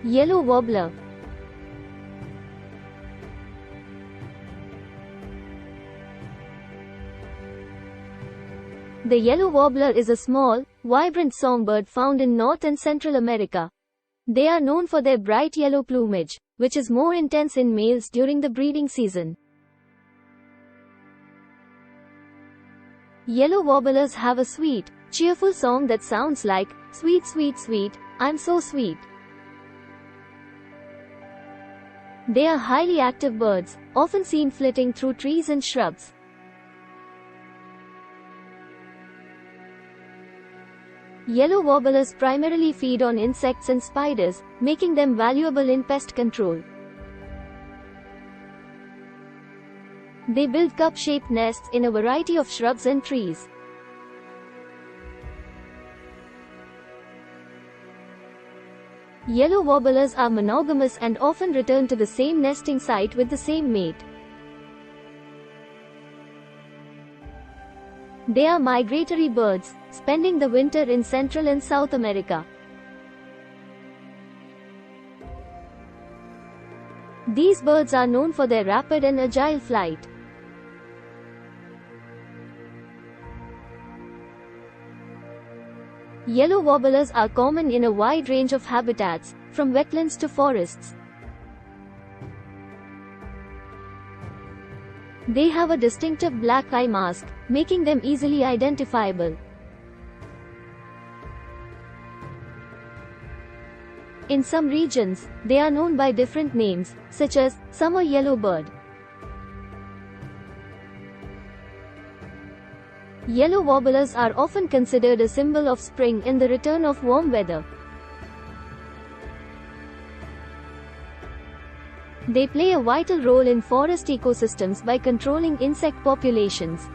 Yellow warbler. The yellow warbler is a small, vibrant songbird found in North and Central America. They are known for their bright yellow plumage, which is more intense in males during the breeding season. Yellow warblers have a sweet, cheerful song that sounds like, "Sweet, sweet, sweet, I'm so sweet." They are highly active birds, often seen flitting through trees and shrubs. Yellow warblers primarily feed on insects and spiders, making them valuable in pest control. They build cup-shaped nests in a variety of shrubs and trees. Yellow warblers are monogamous and often return to the same nesting site with the same mate. They are migratory birds, spending the winter in Central and South America. These birds are known for their rapid and agile flight. Yellow warblers are common in a wide range of habitats, from wetlands to forests. They have a distinctive black eye mask, making them easily identifiable. In some regions, they are known by different names, such as summer yellowbird. Yellow warblers are often considered a symbol of spring and the return of warm weather. They play a vital role in forest ecosystems by controlling insect populations.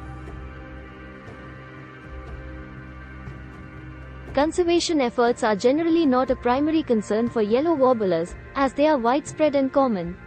Conservation efforts are generally not a primary concern for yellow warblers, as they are widespread and common.